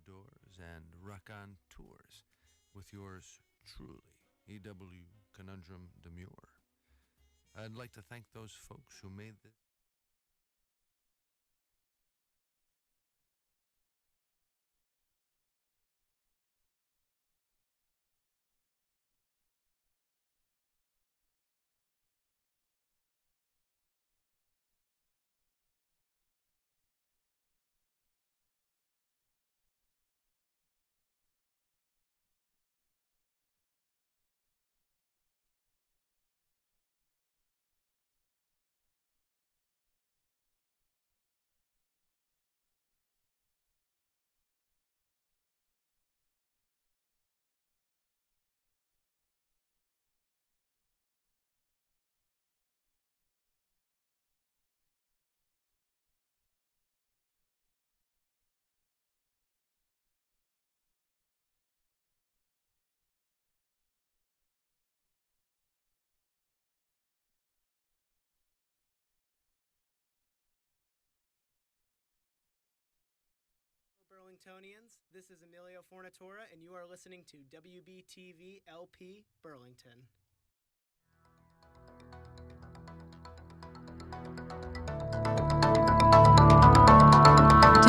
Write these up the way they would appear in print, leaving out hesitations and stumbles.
Doors and Rock On Tours with yours truly, E.W. Conundrum Demure. I'd like to thank those folks who made this. Burlingtonians, this is Emilio Fornatora, and you are listening to WBTV LP Burlington.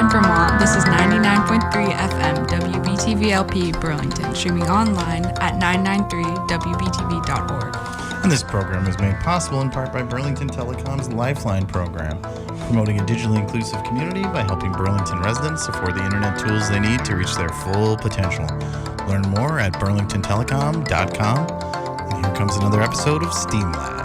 Vermont, this is 99.3 FM WBTV LP Burlington, streaming online at 993wbtv.org. And this program is made possible in part by Burlington Telecom's Lifeline program, promoting a digitally inclusive community by helping Burlington residents afford the internet tools they need to reach their full potential. Learn more at burlingtontelecom.com. And here comes another episode of Steam Lab.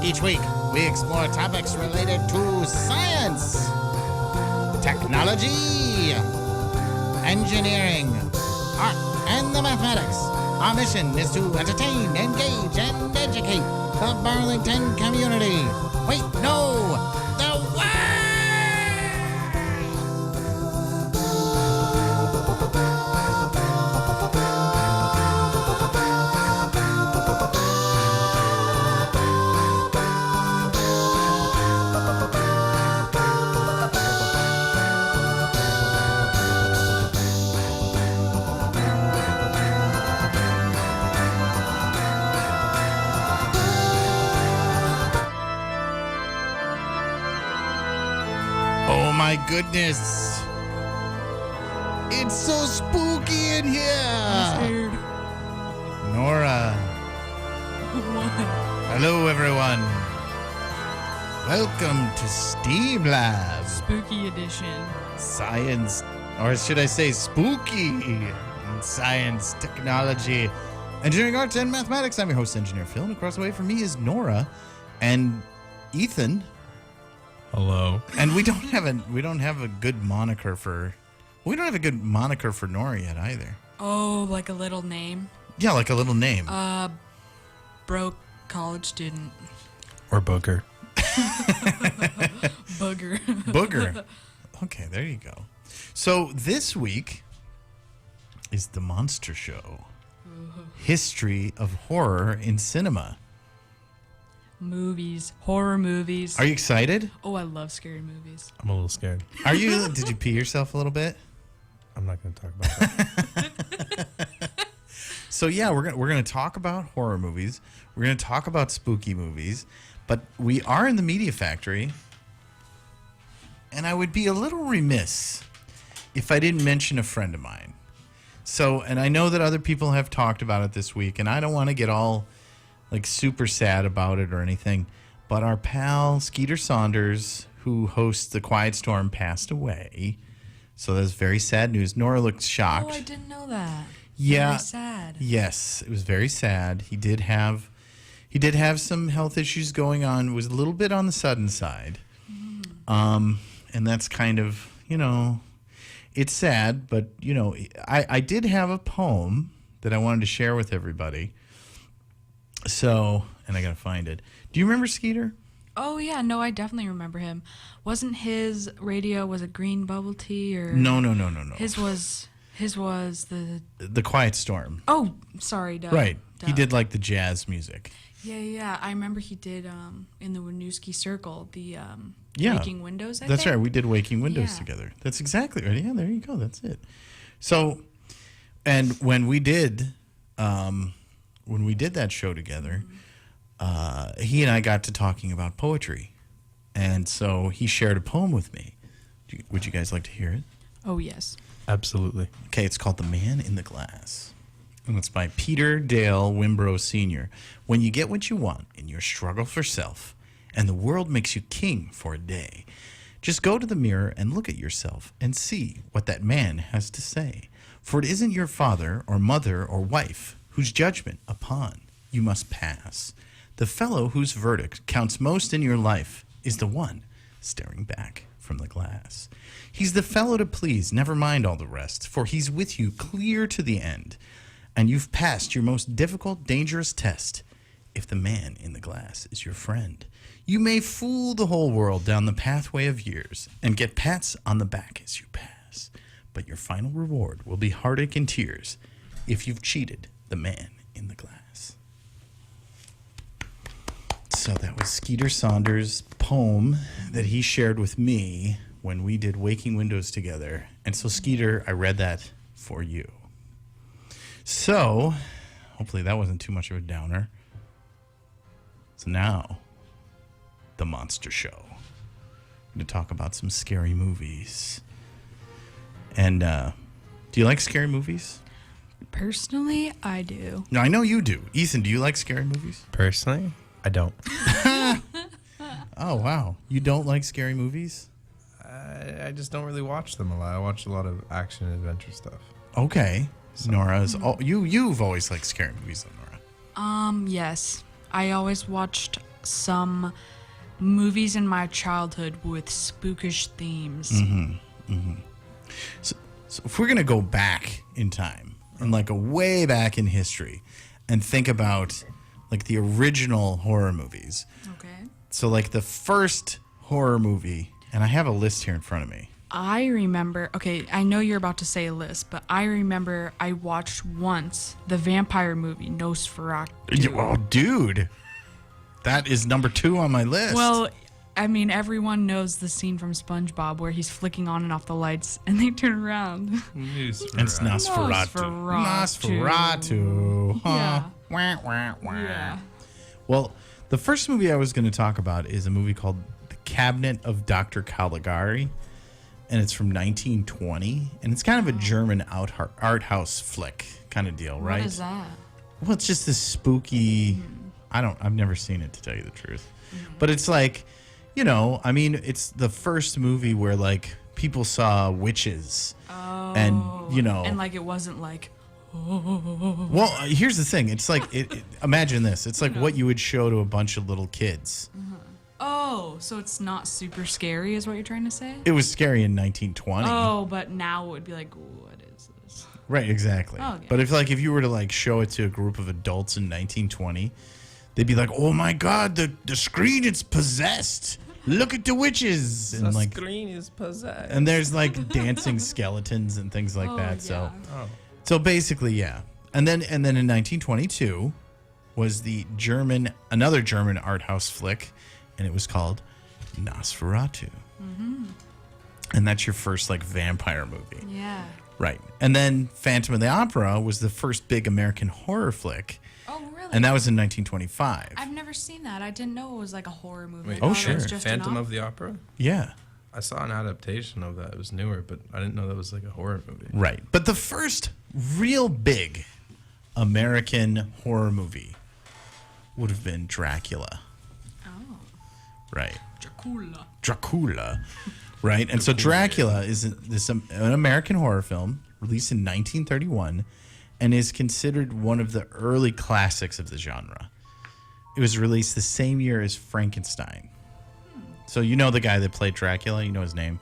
Each week, we explore topics related to science, technology, engineering, art, and the mathematics. Our mission is to entertain, engage, and educate the Burlington community. Wait, no, the world! My goodness, it's so spooky in here. I'm scared. Nora. What? Hello, everyone. Welcome to Steam Lab. Spooky edition. Science, or should I say spooky science, technology, engineering, arts, and mathematics. I'm your host, Engineer Phil, and across the way from me is Nora and Ethan. Hello. And we don't have a good moniker for Nora yet either. Oh, like a little name? Yeah, like a little name. Broke college student. Or Booger. Booger. Booger. Okay, there you go. So this week is the Monster Show. History of horror in cinema. Movies. Horror movies. Are you excited? Oh, I love scary movies. I'm a little scared. Are you? Did you pee yourself a little bit? I'm not going to talk about that. So yeah, we're gonna talk about horror movies. We're gonna talk about spooky movies, but we are in the Media Factory, and I would be a little remiss if I didn't mention a friend of mine. So, and I know that other people have talked about it this week, and I don't want to get all like super sad about it or anything, but our pal Skeeter Saunders, who hosts The Quiet Storm, passed away. So that's very sad news. Nora looked shocked. Oh, I didn't know that. Yeah. Very sad. Yes, it was very sad. He did have some health issues going on. It was a little bit on the sudden side. And that's kind of, it's sad, but I did have a poem that I wanted to share with everybody. So, and I got to find it. Do you remember Skeeter? Oh yeah, no, I definitely remember him. Wasn't his radio was it Green Bubble Tea or No. His was The Quiet Storm. Oh, sorry, duh. Right. Duh. He did like the jazz music. Yeah. I remember he did in the Winooski Circle the Yeah. Waking Windows. That's right. We did Waking Windows Yeah. together. That's exactly right. Yeah, there you go. That's it. So, and when we did that show together, he and I got to talking about poetry, and so he shared a poem with me. Would you guys like to hear it? Oh yes. Absolutely. Okay, it's called "The Man in the Glass," and it's by Peter Dale Wimbrow Sr. When you get what you want in your struggle for self, and the world makes you king for a day, just go to the mirror and look at yourself and see what that man has to say. For it isn't your father or mother or wife whose judgment upon you must pass. The fellow whose verdict counts most in your life is the one staring back from the glass. He's the fellow to please, never mind all the rest, for he's with you clear to the end, and you've passed your most difficult, dangerous test. If the man in the glass is your friend, you may fool the whole world down the pathway of years and get pats on the back as you pass, but your final reward will be heartache and tears if you've cheated the man in the glass. So that was Skeeter Saunders' poem that he shared with me when we did Waking Windows together. And so, Skeeter, I read that for you. So, hopefully that wasn't too much of a downer. So now, the Monster Show. I'm going to talk about some scary movies. And do you like scary movies? Personally, I do. No, I know you do. Ethan, do you like scary movies? Personally, I don't. Oh, wow. You don't like scary movies? I just don't really watch them a lot. I watch a lot of action and adventure stuff. Okay. Nora's you've always liked scary movies, though, Nora. Yes. I always watched some movies in my childhood with spookish themes. So if we're gonna go back in time and like a way back in history and think about like the original horror movies. Okay. So like the first horror movie, and I have a list here in front of me. I remember, okay, I know you're about to say a list, but I remember I watched once the vampire movie Nosferatu. Oh, dude, that is number 2 on my list. Well, I mean, everyone knows the scene from SpongeBob where he's flicking on and off the lights and they turn around. It's Nosferatu. Nosferatu. Huh. Yeah. Wah, wah, wah. Yeah. Well, the first movie I was going to talk about is a movie called The Cabinet of Dr. Caligari, and it's from 1920, and it's kind of a German art house flick kind of deal, right? What is that? Well, it's just this spooky. I've never seen it, to tell you the truth, but it's like, I mean, it's the first movie where like people saw witches, and And like it wasn't like, well, here's the thing. It's like imagine this. It's like what you would show to a bunch of little kids. oh, so it's not super scary is what you're trying to say? It was scary in 1920. Oh, but now it would be like, what is this? Right, exactly. Oh, okay. But if you were to like show it to a group of adults in 1920, they'd be like, "Oh my God, the screen is possessed! Look at the witches!" And like, screen is possessed. and there's like dancing skeletons and things like Oh, that. yeah. So basically, yeah. And then in 1922 was another German art house flick, and it was called Nosferatu. And that's your first like vampire movie. Yeah. Right. And then Phantom of the Opera was the first big American horror flick, Oh, really? and that was in 1925. I've never seen that. I didn't know it was like a horror movie. Wait, I thought it sure. was just an Phantom op- of the Opera? Yeah. I saw an adaptation of that. It was newer, but I didn't know that was like a horror movie. Right. But the first real big American horror movie would have been Dracula. Oh. Right. Dracula. Right. And so Dracula is an American horror film released in 1931, and is considered one of the early classics of the genre. It was released the same year as Frankenstein. So you know the guy that played Dracula? You know his name?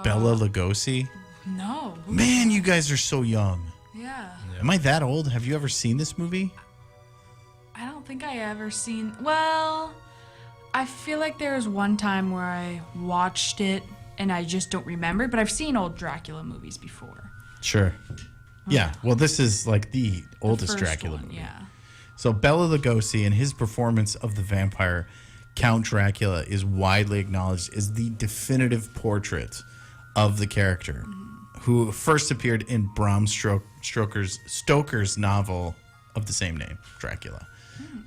Bela Lugosi? No. Man, you guys are so young. Yeah. Am I that old? Have you ever seen this movie? I don't think I ever seen. Well, I feel like there was one time where I watched it and I just don't remember, but I've seen old Dracula movies before. Sure. Yeah, well, this is like the oldest First Dracula one, movie. Yeah. So Bela Lugosi and his performance of the vampire Count Dracula is widely acknowledged as the definitive portrait of the character, who first appeared in Bram Stoker's novel of the same name, Dracula.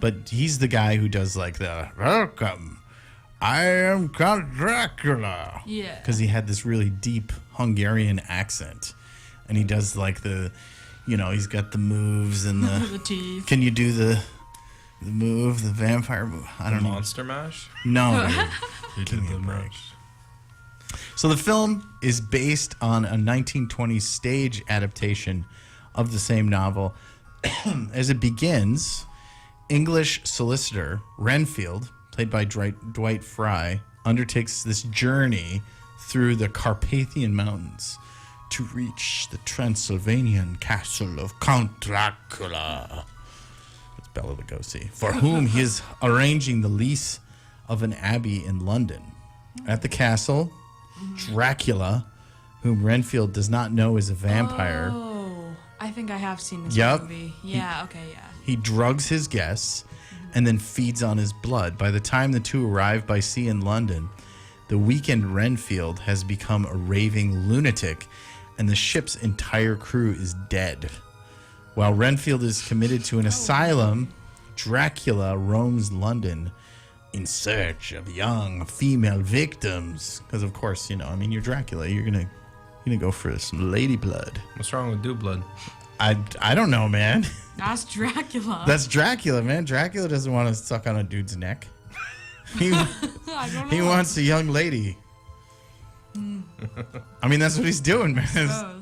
But he's the guy who does like the "Welcome, I am Count Dracula." Yeah. Because he had this really deep Hungarian accent, and he does like the, he's got the moves and The the. teeth. Can you do the move, the vampire move? I don't know. Monster Mash? No, You Give did me the a break. mash. So the film is based on a 1920s stage adaptation of the same novel. As it begins, English solicitor Renfield, played by Dwight Fry, undertakes this journey through the Carpathian Mountains to reach the Transylvanian castle of Count Dracula. That's Bela Lugosi, for whom he is arranging the lease of an abbey in London. At the castle, Dracula, whom Renfield does not know is a vampire, Oh, I think I have seen this Yup. movie. Yeah, okay, yeah. he drugs his guests and then feeds on his blood. By the time the two arrive by sea in London, the weakened Renfield has become a raving lunatic, and the ship's entire crew is dead. While Renfield is committed to an asylum, Dracula roams London in search of young female victims. Because of course, you're Dracula. You're gonna go for some lady blood. What's wrong with do blood? I don't know, man. That's Dracula. That's Dracula, man. Dracula doesn't want to suck on a dude's neck. He I don't know. he wants a young lady. I mean, that's what he's doing, man.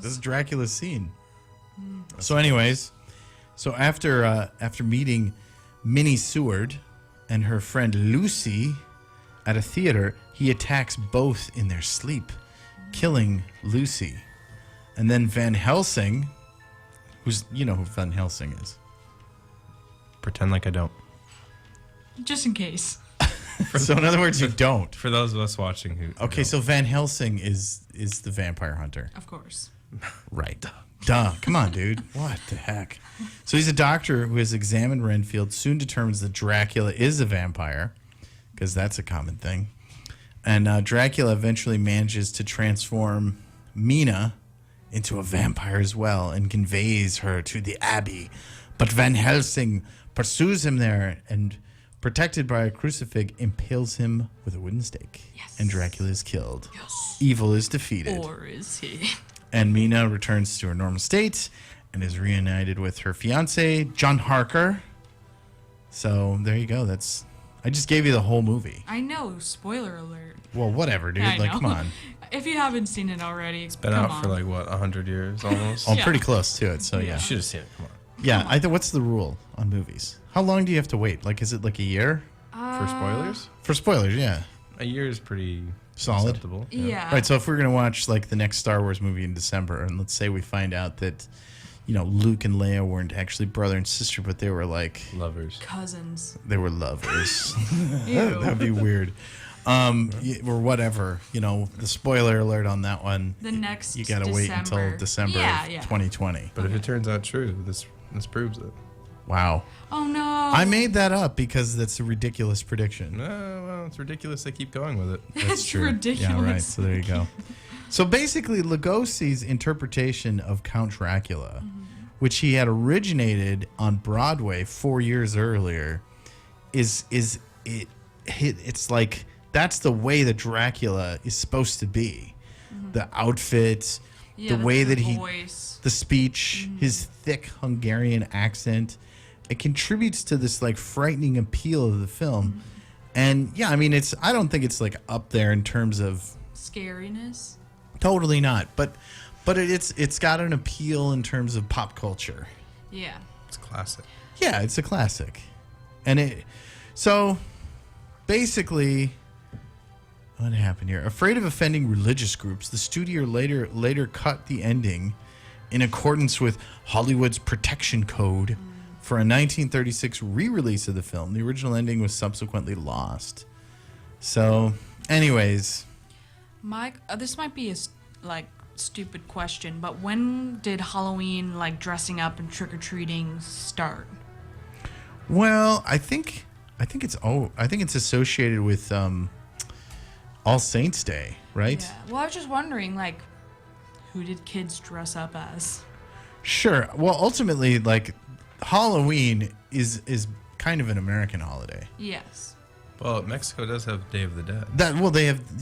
This is Dracula's scene. So, anyways, after meeting Minnie Seward and her friend Lucy at a theater, he attacks both in their sleep, killing Lucy. And then Van Helsing, you know who Van Helsing is. Pretend like I don't. Just in case. So in other words, you don't. For those of us watching who. Okay, so Van Helsing is the vampire hunter. Of course. Right. Duh. Come on, dude. What the heck? So he's a doctor who has examined Renfield, soon determines that Dracula is a vampire, because that's a common thing. And Dracula eventually manages to transform Mina into a vampire as well and conveys her to the Abbey. But Van Helsing pursues him there and, protected by a crucifix, impales him with a wooden stake. Yes. And Dracula is killed. Yes. Evil is defeated. Or is he? And Mina returns to her normal state and is reunited with her fiance, John Harker. So there you go. I just gave you the whole movie. I know. Spoiler alert. Well, whatever, dude. I Like, know. come on. If you haven't seen it already, Been come out on. for like, what, 100 years almost? I'm Yeah. pretty close to it, so yeah. You should have seen it. Come on. Yeah, what's the rule on movies? How long do you have to wait? Like, is it like a year? For spoilers? For spoilers, yeah. A year is pretty Solid. acceptable. Yeah. Right, so if we're going to watch, like, the next Star Wars movie in December, and let's say we find out that, Luke and Leia weren't actually brother and sister, but they were, like, Lovers. Cousins. they were lovers. Ew. That'd be weird. Or whatever, the spoiler alert on that one. The next You gotta wait until December Yeah, of yeah. 2020. But if it turns out true, this proves it. Wow. Oh no. I made that up because that's a ridiculous prediction. No, well, it's ridiculous they keep going with it. That's It's true. ridiculous. Yeah, right. So there you go. So basically, Lugosi's interpretation of Count Dracula, which he had originated on Broadway 4 years earlier, it's like that's the way that Dracula is supposed to be. The outfit, Yeah, the way that he, voice. the speech, his thick Hungarian accent, it contributes to this like frightening appeal of the film. And yeah, I mean, I don't think it's like up there in terms of Scariness. totally not, but but it's got an appeal in terms of pop culture. Yeah. It's classic. Yeah, it's a classic. And so basically what happened here? Afraid of offending religious groups, the studio later cut the ending in accordance with Hollywood's protection code for a 1936 re-release of the film. The original ending was subsequently lost. So, anyways, Mike, this might be a stupid question, but when did Halloween dressing up and trick or treating start? well, I think it's associated with All Saints Day, right? Yeah. Well, I was just wondering, who did kids dress up as? Sure. Well, ultimately, Halloween is kind of an American holiday. Yes. Well, Mexico does have Day of the Dead. They have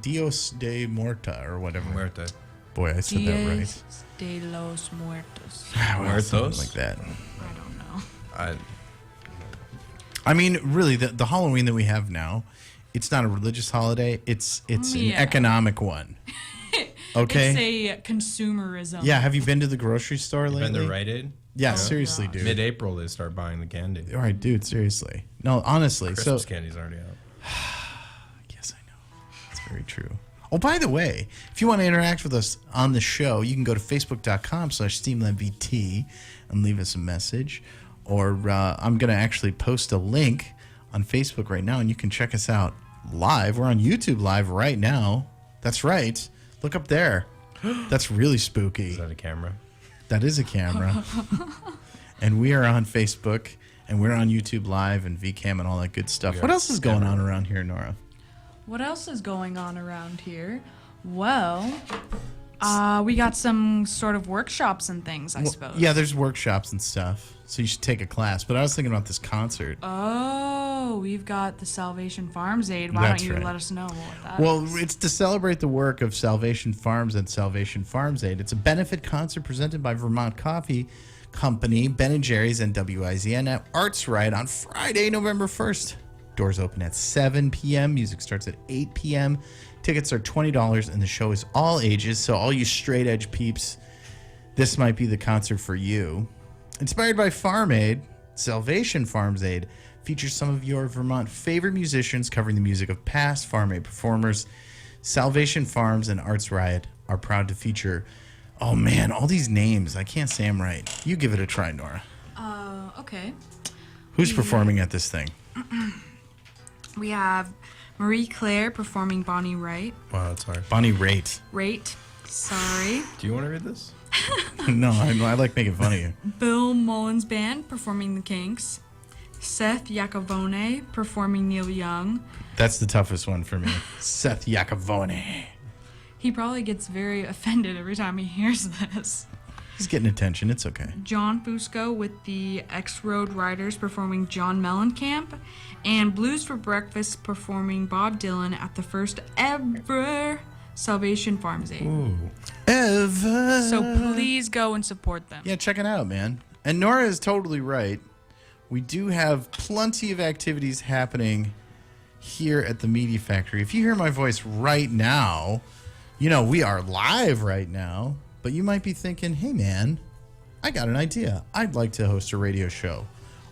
Dios de Muerta or whatever. Muerte. Boy, I said that right. Diez de los Muertos. Well, something Muertos? like that. I don't know. I mean, really, the Halloween that we have now, it's not a religious holiday. It's an Yeah. economic one. Okay. It's a consumerism. Yeah. Have you been to the grocery store lately? Been to Rite Aid? Yeah, Oh, seriously, gosh. dude. Mid-April, they start buying the candy. All right, dude. Seriously. No, honestly. Christmas So candy's already out. yes, I know. That's very true. Oh, by the way, if you want to interact with us on the show, you can go to facebook.com/SteamlandVT and leave us a message. Or I'm going to actually post a link on Facebook right now, and you can check us out live. We're on YouTube live right now. That's right. Look up there. That's really spooky. Is that a camera? That is a camera. And we are on Facebook, and we're on YouTube Live and VCam and all that good stuff. We What are else is going on around here, Nora? What else is going on around here? Well, we got some sort of workshops and things, I suppose. Yeah, there's workshops and stuff, so you should take a class. But I was thinking about this concert. Oh, we've got the Salvation Farms Aid. Why That's don't you right. let us know what that Well, is? it's to celebrate the work of Salvation Farms and Salvation Farms Aid. It's a benefit concert presented by Vermont Coffee Company, Ben & Jerry's, and WIZN at Arts Ride on Friday, November 1st. Doors open at 7 p.m. Music starts at 8 p.m. Tickets are $20, and the show is all ages, so all you straight edge peeps, this might be the concert for you. Inspired by Farm Aid, Salvation Farms Aid features some of your Vermont favorite musicians covering the music of past Farm Aid performers. Salvation Farms and Arts Riot are proud to feature, oh man, all these names. I can't say them right. You give it a try, Nora. Okay. Who's performing at this thing? We have Marie Claire performing Bonnie Wright. Wow, that's hard. Bonnie Raitt. Sorry. Do you want to read this? No, I like making fun of you. Bill Mullins Band performing The Kinks. Seth Iacovone performing Neil Young. That's the toughest one for me. Seth Iacovone. He probably gets very offended every time he hears this. He's getting attention. It's okay. John Fusco with the X-Road Riders performing John Mellencamp. And Blues for Breakfast performing Bob Dylan at the first ever Salvation Farms Aid. Ooh. Ever. So please go and support them. Yeah, check it out, man. And Nora is totally right. We do have plenty of activities happening here at the Media Factory. If you hear my voice right now, you know we are live right now, but you might be thinking, hey, man, I got an idea. I'd like to host a radio show.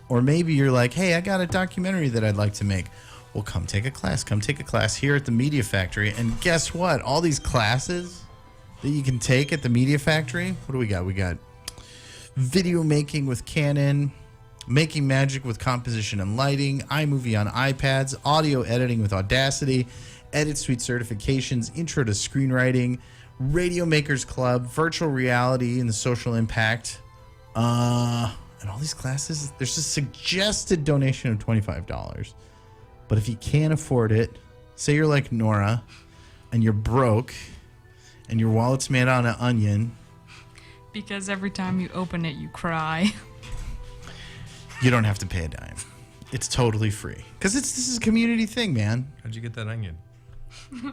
Or maybe you're like, hey, I got a documentary that I'd like to make. Well, come take a class. Come take a class here at the Media Factory. And guess what? All these classes that you can take at the Media Factory, what do we got? We got video making with Canon, making magic with composition and lighting, iMovie on iPads, audio editing with Audacity, Edit Suite certifications, intro to screenwriting, Radio Makers Club, virtual reality and the social impact. And all these classes, there's a suggested donation of $25. But if you can't afford it, say you're like Nora and you're broke and your wallet's made out of onion, Because every time you open it, you cry. you don't have to pay a dime. It's totally free. Because this is a community thing, man. How'd you get that onion?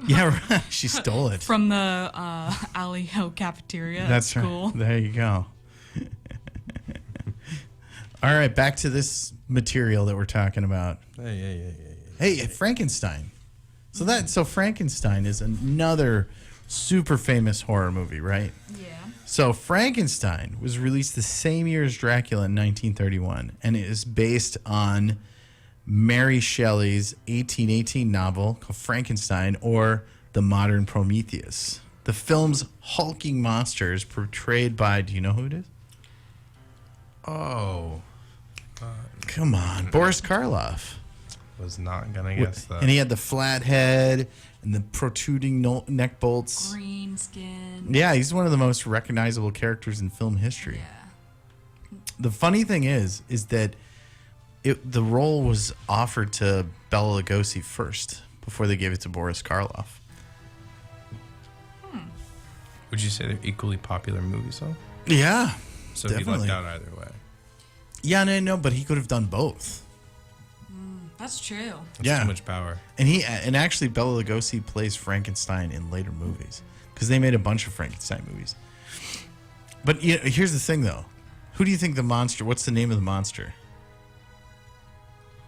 Yeah, right. She stole it. From the Alley Hill cafeteria. That's right. cool. There you go. All right, back to this material that we're talking about. Hey. Hey, Frankenstein. So Frankenstein is another super famous horror movie, right? Yeah. So Frankenstein was released the same year as Dracula in 1931, and it is based on Mary Shelley's 1818 novel called Frankenstein, or The Modern Prometheus. The film's hulking monster is portrayed by, do you know who it is? Oh, Come on, Boris Karloff. was not gonna guess that. And he had the flat head and the protruding neck bolts. Green skin. Yeah, he's one of the most recognizable characters in film history. Yeah. The funny thing is that the role was offered to Bela Lugosi first before they gave it to Boris Karloff. Would you say they're equally popular movies, though? Yeah, So he definitely. lucked out either way. Yeah, no, but he could have done both. That's true. That's Yeah. too much power. And actually Bela Lugosi plays Frankenstein in later movies because they made a bunch of Frankenstein movies. But here's the thing, though. Who do you think the monster? What's the name of the monster?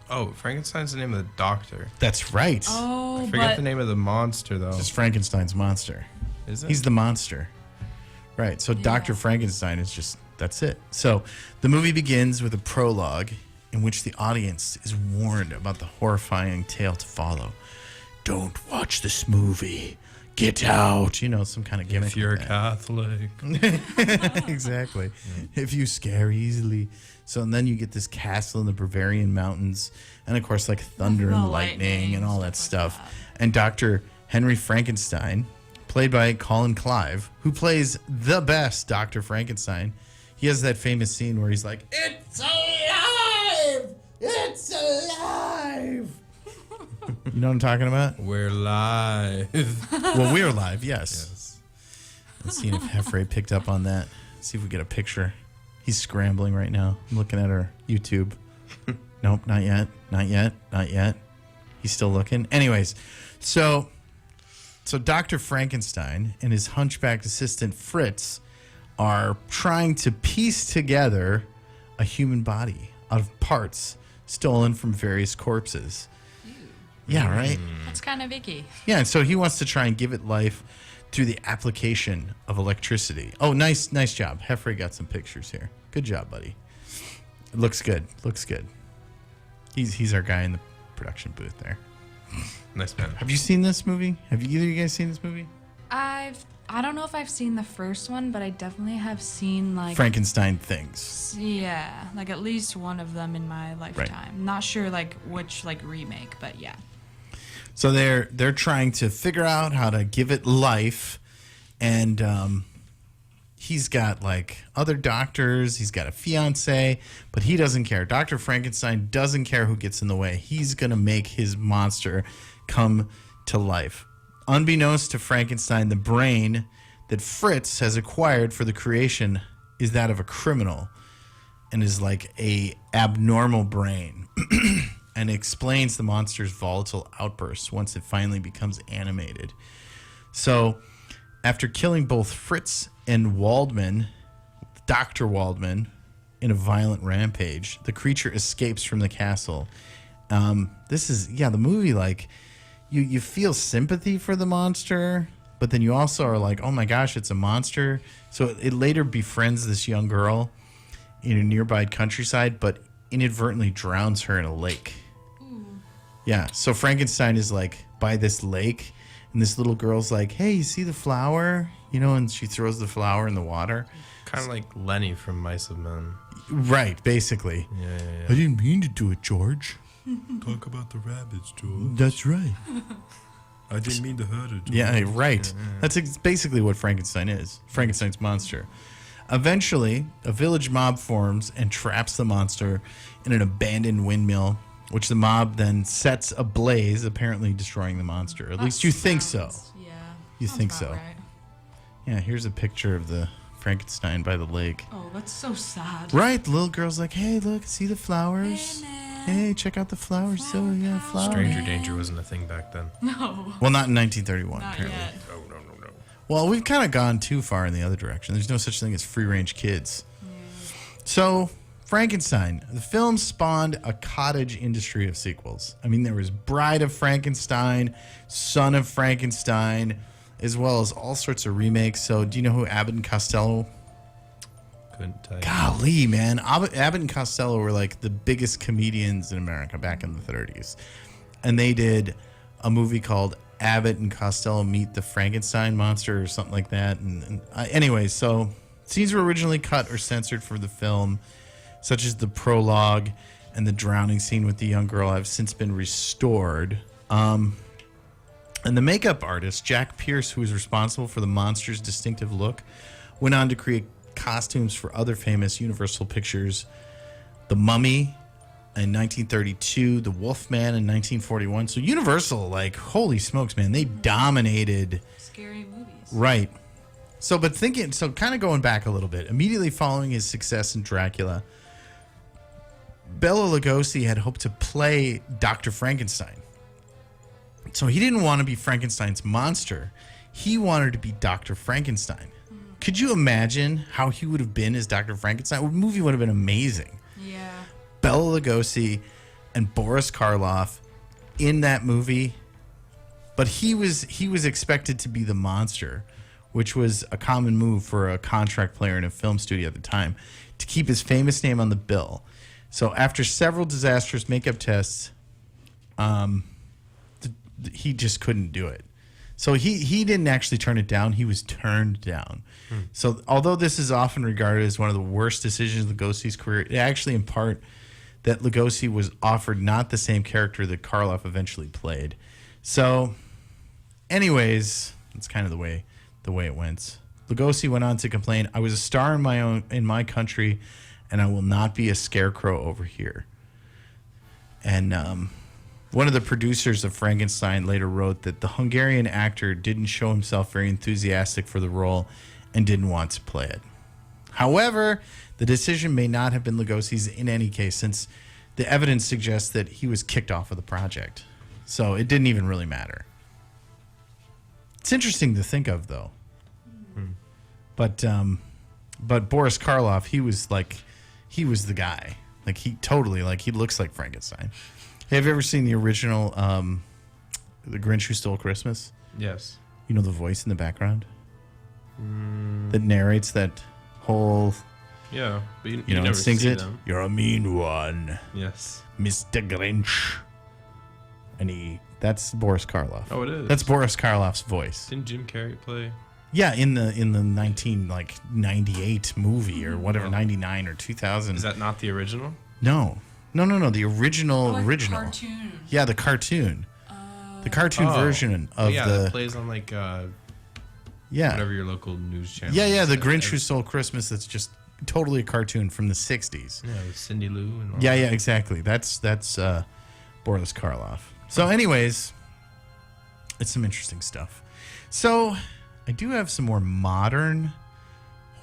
Oh, Frankenstein's the name of the doctor. That's right. Oh, I forget but the name of the monster, though. It's Frankenstein's monster. Is it? He's the monster. Right. So Dr. Frankenstein is just, that's it. So the movie begins with a prologue in which the audience is warned about the horrifying tale to follow. Don't watch this movie. Get out. Some kind of gimmick. If you're a like Catholic. exactly. If you scare easily. So and then you get this castle in the Bavarian mountains, and of course like thunder and lightning and all that stuff. And Dr. Henry Frankenstein, played by Colin Clive, who plays the best Dr. Frankenstein. He has that famous scene where he's like, "It's alive! It's alive!" You know what I'm talking about? We're live. Well, we're live, yes. Let's see if Hefray picked up on that. See if we get a picture. He's scrambling right now. I'm looking at our YouTube. Nope, not yet. Not yet. Not yet. He's still looking. Anyways, so Dr. Frankenstein and his hunchbacked assistant Fritz are trying to piece together a human body out of parts stolen from various corpses. Yeah, right? that's kind of icky. Yeah, and so he wants to try and give it life through the application of electricity. Oh, nice job. Hefray got some pictures here. Good job, buddy. It looks good. Looks good. He's our guy in the production booth there. Nice man. Have you seen this movie? Have either of you guys seen this movie? I don't know if I've seen the first one, but I definitely have seen like Frankenstein Things. yeah, like at least one of them in my lifetime. Not sure like which like remake, but yeah. So they're trying to figure out how to give it life, and he's got like other doctors. He's got a fiance, but he doesn't care. Dr. Frankenstein doesn't care who gets in the way. He's gonna make his monster come to life. Unbeknownst to Frankenstein, the brain that Fritz has acquired for the creation is that of a criminal, and is like a abnormal brain. And explains the monster's volatile outbursts once it finally becomes animated. So, after killing both Fritz and Waldman, Dr. Waldman, in a violent rampage, the creature escapes from the castle. The movie, like, you feel sympathy for the monster, but then you also are like, oh my gosh, it's a monster. So it later befriends this young girl in a nearby countryside, but inadvertently drowns her in a lake. Yeah, so Frankenstein is like by this lake, and this little girl's like, hey, you see the flower? And she throws the flower in the water. Kind of like Lenny from Mice of Men. Right, basically. Yeah. I didn't mean to do it, George. Talk about the rabbits, George. That's right. I didn't mean to hurt it. Yeah, right. That's basically what Frankenstein is. Frankenstein's monster. Eventually, a village mob forms and traps the monster in an abandoned windmill, which the mob then sets ablaze, apparently destroying the monster. At least you think so. Yeah. You sounds think about so. right. Yeah, here's a picture of the Frankenstein by the lake. Oh, that's so sad. Right, the little girl's like, hey, look, see the flowers? Hey, check out the flowers. So, yeah, flowers. Stranger danger wasn't a thing back then. No, Well, not in 1931, not apparently. yet. No. Well, we've kind of gone too far in the other direction. There's no such thing as free-range kids. So, Frankenstein. The film spawned a cottage industry of sequels. I mean, there was Bride of Frankenstein, Son of Frankenstein, as well as all sorts of remakes. So, do you know who Abbott and Costello? Couldn't tell you. Golly, man. Abbott and Costello were like the biggest comedians in America back in the 30s. And they did a movie called Abbott and Costello Meet the Frankenstein Monster or something like that. Anyway, so scenes were originally cut or censored for the film, such as the prologue and the drowning scene with the young girl have since been restored. And the makeup artist, Jack Pierce, who was responsible for the monster's distinctive look, went on to create costumes for other famous Universal Pictures, The Mummy in 1932, The Wolfman in 1941. So Universal, like, holy smokes, man, they dominated. Scary movies. Right. So kind of going back a little bit, immediately following his success in Dracula, Bela Lugosi had hoped to play Dr. Frankenstein. So he didn't want to be Frankenstein's monster. He wanted to be Dr. Frankenstein. Could you imagine how he would have been as Dr. Frankenstein? The movie would have been amazing. Yeah. Bela Lugosi and Boris Karloff in that movie, but he was expected to be the monster, which was a common move for a contract player in a film studio at the time, to keep his famous name on the bill. So after several disastrous makeup tests, he just couldn't do it. So he didn't actually turn it down. He was turned down. So although this is often regarded as one of the worst decisions of Lugosi's career, it actually in part that Lugosi was offered not the same character that Karloff eventually played. So anyways, that's kind of the way it went. Lugosi went on to complain, "I was a star in my country, and I will not be a scarecrow over here." And one of the producers of Frankenstein later wrote that the Hungarian actor didn't show himself very enthusiastic for the role and didn't want to play it. However, the decision may not have been Lugosi's in any case, since the evidence suggests that he was kicked off of the project. So it didn't even really matter. It's interesting to think of, though. But Boris Karloff, he was the guy. Like, he looks like Frankenstein. Have you ever seen the original The Grinch Who Stole Christmas? Yes. You know the voice in the background? That narrates that whole... Yeah, but you You know, never and sings see it. them. You're a mean one, Yes. Mr. Grinch. And that's Boris Karloff. Oh, it is. That's Boris Karloff's voice. Didn't Jim Carrey play? Yeah, in the 1998 movie or whatever, 99 or 2000. Is that not the original? No, the original. Cartoon. Yeah, the cartoon. The cartoon Oh. version of yeah, the that plays on like yeah. whatever your local news channel. Yeah, is. the Grinch Who Stole Christmas. That's just totally a cartoon from the 60s. Yeah, with Cindy Lou and all Yeah, that. exactly. That's Boris Karloff. So, anyways, it's some interesting stuff. So, I do have some more modern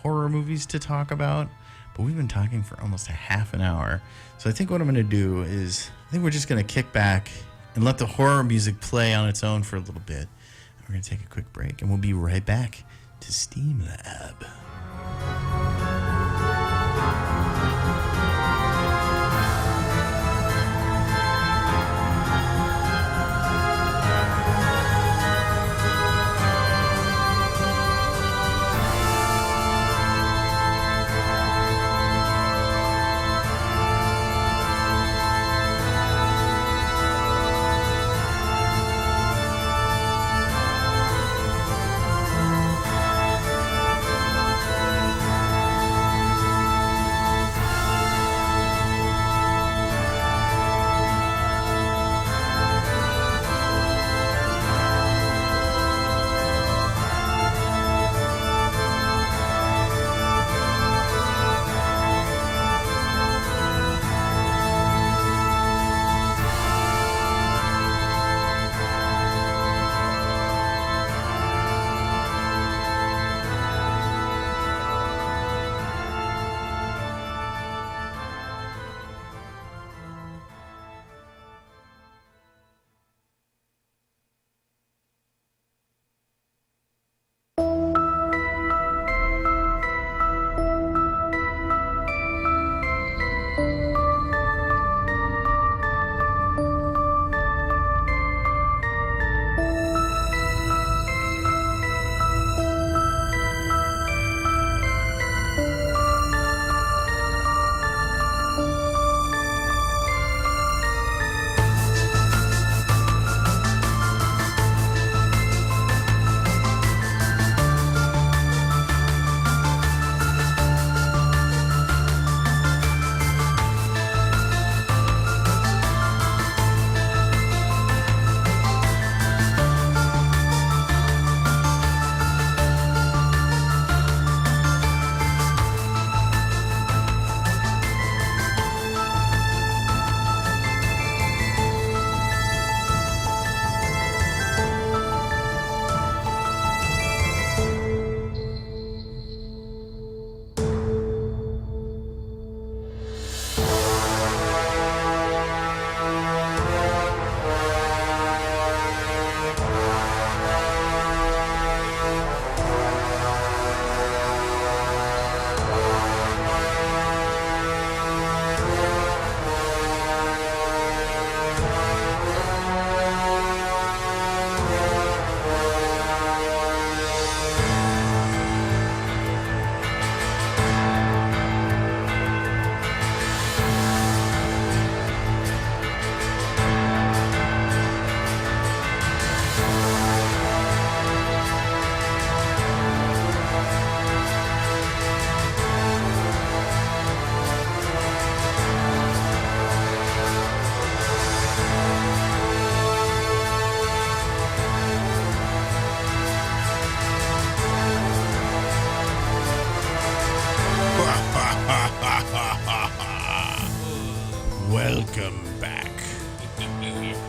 horror movies to talk about, but we've been talking for almost a half an hour. So, I think what I'm going to do is, I think we're just going to kick back and let the horror music play on its own for a little bit. And we're going to take a quick break, and we'll be right back to Steam Lab.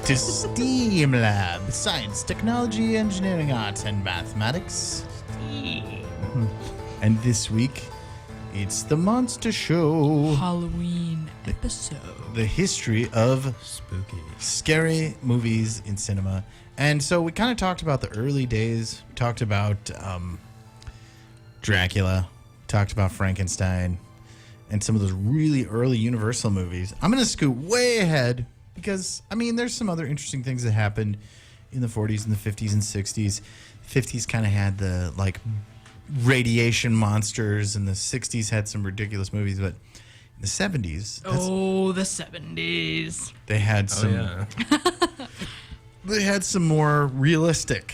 to STEAM Lab, Science, Technology, Engineering, Arts, and Mathematics. And this week, it's the Monster Show, Halloween episode. the history of Spooky. scary movies in cinema. And so we kind of talked about the early days. We talked about Dracula, talked about Frankenstein, and some of those really early Universal movies. I'm going to scoot way ahead because, I mean, there's some other interesting things that happened in the 40s and the 50s and 60s. 50s kind of had the, like, radiation monsters, and the 60s had some ridiculous movies, but in the 70s, Oh, the 70s. they had Oh, some yeah. they had some more realistic.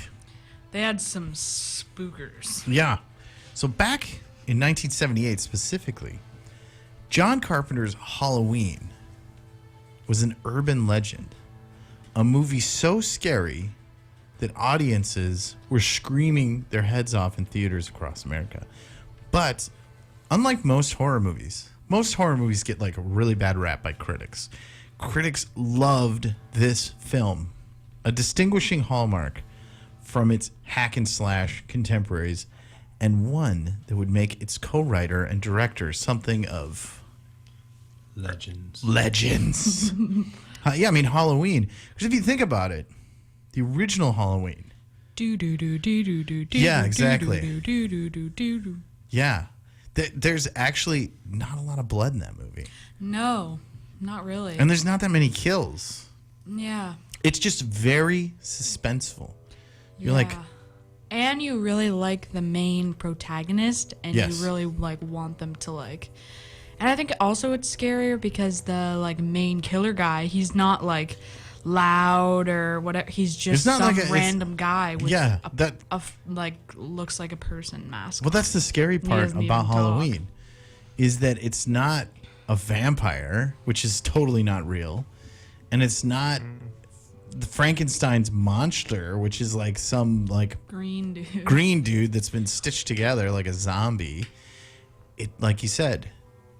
They had some spookers. Yeah. So back in 1978 specifically, John Carpenter's Halloween was an urban legend, a movie so scary that audiences were screaming their heads off in theaters across America. But unlike most horror movies get like a really bad rap by critics. Critics loved this film, a distinguishing hallmark from its hack and slash contemporaries, and one that would make its co-writer and director something of legends. Yeah, I mean Halloween. Because if you think about it, the original Halloween. Yeah, exactly. Yeah, there's actually not a lot of blood in that movie, No, not really. and there's not that many kills. Yeah. It's just very suspenseful. You're like, Yeah. And you really like the main protagonist, and Yes. you really like want them to like. And I think also it's scarier because the like main killer guy, he's not like loud or whatever. He's just not some like it's- random guy with yeah, that. like looks like a person mask. Well, that's the scary part doesn't about even talk. Halloween, is that it's not a vampire, which is totally not real, and it's not the Frankenstein's monster, which is like some like Green dude. green dude that's been stitched together like a zombie. It, like you said,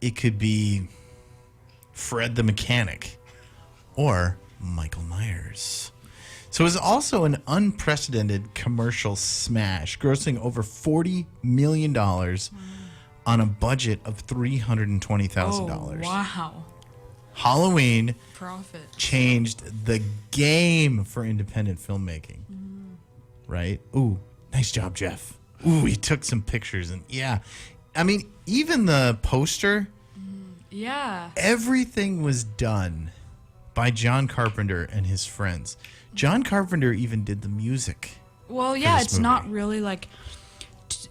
it could be Fred the Mechanic or Michael Myers. So it was also an unprecedented commercial smash, grossing over $40 million on a budget of $320,000. Oh, wow. Halloween Profit. changed the game for independent filmmaking. Right? Ooh, nice job, Jeff. Ooh, he took some pictures, and yeah. I mean, even the poster, Yeah. everything was done by John Carpenter and his friends. John Carpenter even did the music. Well, yeah, this it's not movie. really like.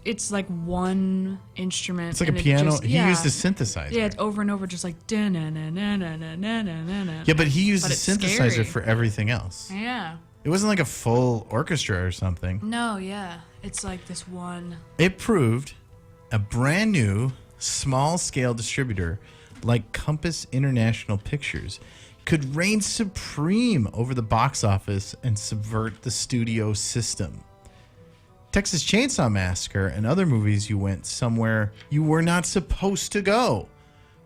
It's like one instrument. It's like a and it piano. just- He yeah. used a synthesizer. Yeah, it's over and over, just like na na na na na na na na. Yeah, but he used But a it's synthesizer scary. for everything else. Yeah. It wasn't like a full orchestra or something. No, yeah, it's like this one. It proved a brand new small-scale distributor like Compass International Pictures could reign supreme over the box office and subvert the studio system. Texas Chainsaw Massacre and other movies, you went somewhere you were not supposed to go,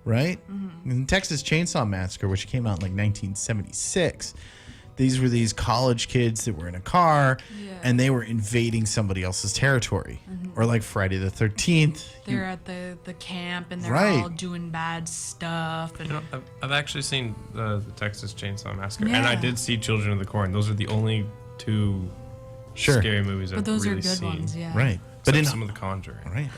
right? In Texas Chainsaw Massacre, which came out in like 1976, these were these college kids that were in a car and they were invading somebody else's territory. Or like Friday the 13th. They're at the camp and they're Right. all doing bad stuff and You know, I've actually seen the Texas Chainsaw Massacre, and I Yeah. did see Children of the Corn. Those are the only two Sure. scary movies but I've those really are good seen. ones, yeah. Right. But But in some of the Conjuring. right.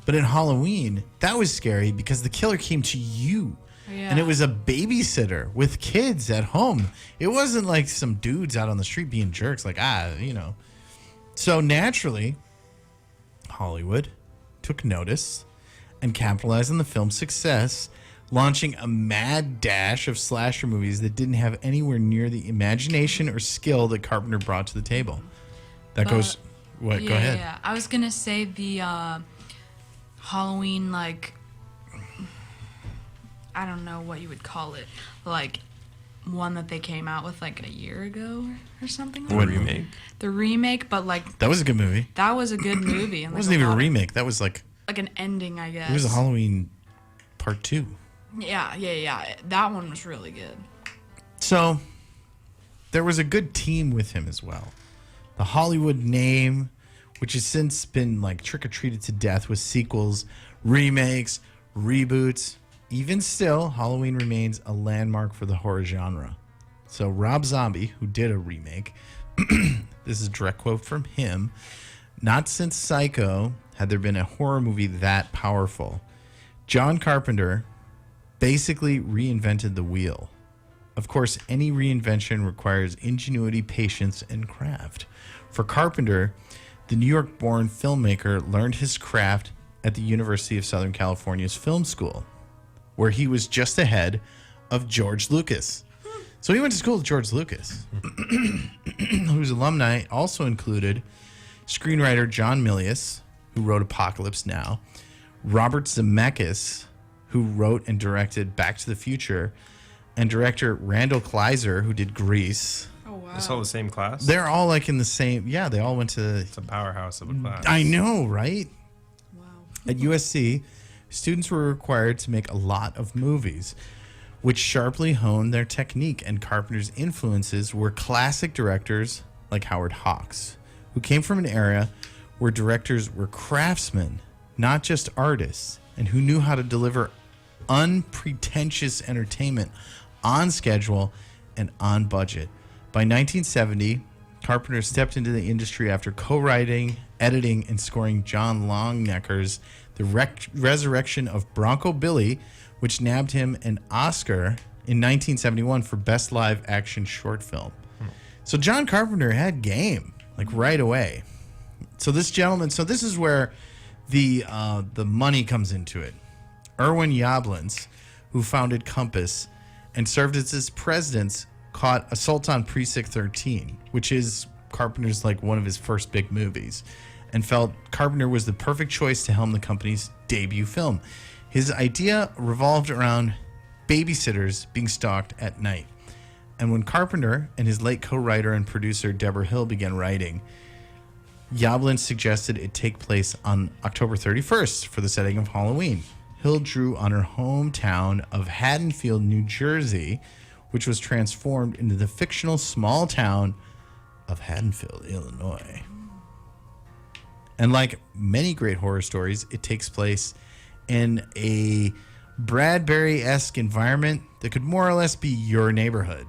But in Halloween, that was scary because the killer came to you. Yeah. And it was a babysitter with kids at home. It wasn't like some dudes out on the street being jerks, like, you know. So naturally, Hollywood took notice and capitalized on the film's success, launching a mad dash of slasher movies that didn't have anywhere near the imagination or skill that Carpenter brought to the table. That goes. What? Yeah, Go ahead. yeah. I was gonna say the Halloween, like, I don't know what you would call it, like one that they came out with like a year ago or something. Like What that. Remake. The remake, but like That was a good movie. that was a good movie. And It like wasn't even a lot of- remake. That was like like an ending, I guess. it was a Halloween part 2. Yeah. That one was really good. So there was a good team with him as well. The Hollywood name, which has since been like trick-or-treated to death with sequels, remakes, reboots. Even still, Halloween remains a landmark for the horror genre. So Rob Zombie, who did a remake, this is a direct quote from him, "Not since Psycho had there been a horror movie that powerful. John Carpenter basically reinvented the wheel. Of course, any reinvention requires ingenuity, patience, and craft. For Carpenter, the New York-born filmmaker learned his craft at the University of Southern California's film school, where he was just ahead of George Lucas." So he went to school with George Lucas, whose alumni also included screenwriter John Milius, who wrote Apocalypse Now, Robert Zemeckis, who wrote and directed Back to the Future, and director Randall Kleiser, who did Grease. Oh, wow. It's all the same class? They're all like in the same, yeah, they all went to, It's a powerhouse of a class. I know, right? Wow. At USC, students were required to make a lot of movies, which sharply honed their technique, and Carpenter's influences were classic directors like Howard Hawks, who came from an era where directors were craftsmen, not just artists, and who knew how to deliver unpretentious entertainment on schedule and on budget. By 1970, Carpenter stepped into the industry after co-writing, editing, and scoring John Longnecker's The Resurrection of Bronco Billy, which nabbed him an Oscar in 1971 for Best Live Action Short Film. So John Carpenter had game, like right away. So this gentleman, so this is where the money comes into it. Irwin Yablans, who founded Compass and served as its president, caught Assault on Precinct 13, which is Carpenter's like one of his first big movies, and felt Carpenter was the perfect choice to helm the company's debut film. His idea revolved around babysitters being stalked at night. And when Carpenter and his late co-writer and producer Deborah Hill began writing, Yablans suggested it take place on October 31st for the setting of Halloween. Hill drew on her hometown of Haddonfield, New Jersey, which was transformed into the fictional small town of Haddonfield, Illinois. And like many great horror stories, it takes place in a Bradbury-esque environment that could more or less be your neighborhood.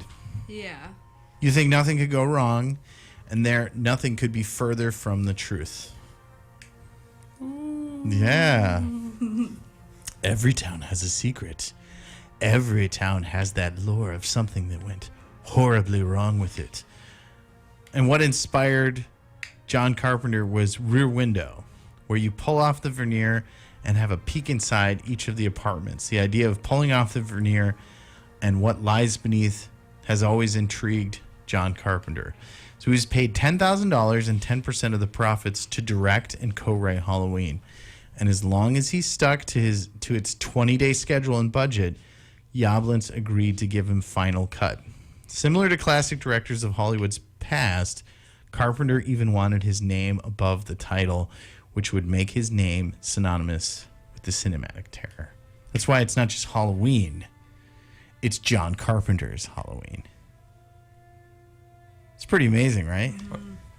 Yeah. You think nothing could go wrong, and there nothing could be further from the truth. Yeah. Every town has a secret. Every town has that lore of something that went horribly wrong with it. And what inspired John Carpenter was Rear Window, where you pull off the veneer and have a peek inside each of the apartments. The idea of pulling off the veneer and what lies beneath has always intrigued John Carpenter. So he was paid $10,000 and 10% of the profits to direct and co-write Halloween. And as long as he stuck to its 20-day schedule and budget, Yablans agreed to give him final cut. Similar to classic directors of Hollywood's past, Carpenter even wanted his name above the title, which would make his name synonymous with the cinematic terror. That's why it's not just Halloween. It's John Carpenter's Halloween. It's pretty amazing, right?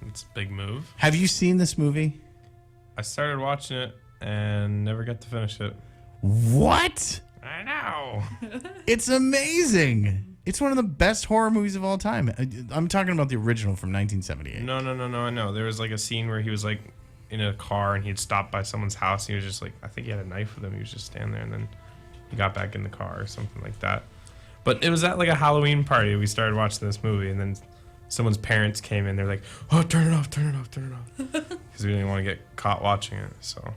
It's a big move. Have you seen this movie? I started watching it and never got to finish it. What? I know. It's amazing. It's one of the best horror movies of all time. I'm talking about the original from 1978. No, I know. There was like a scene where he was like in a car and he'd stopped by someone's house. And he was just like, I think he had a knife with him. He was just standing there and then he got back in the car or something like that. But it was at like a Halloween party. We started watching this movie and then someone's parents came in. They're like, oh, turn it off. Because we didn't want to get caught watching it. So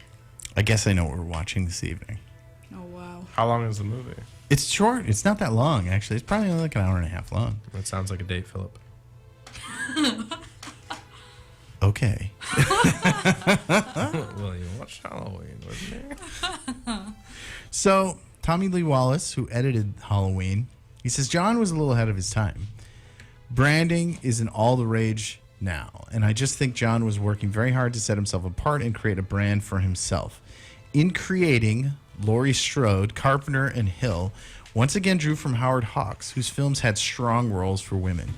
I guess I know what we're watching this evening. Oh, wow. how long is the movie? It's short. It's not that long, actually. It's probably only like an hour and a half long. That sounds like a date, Philip. Okay. Well, you watched Halloween with me. So, Tommy Lee Wallace, who edited Halloween, he says John was a little ahead of his time. Branding is in all the rage now, and I just think John was working very hard to set himself apart and create a brand for himself. In creating Laurie Strode, Carpenter, and Hill once again drew from Howard Hawks, whose films had strong roles for women.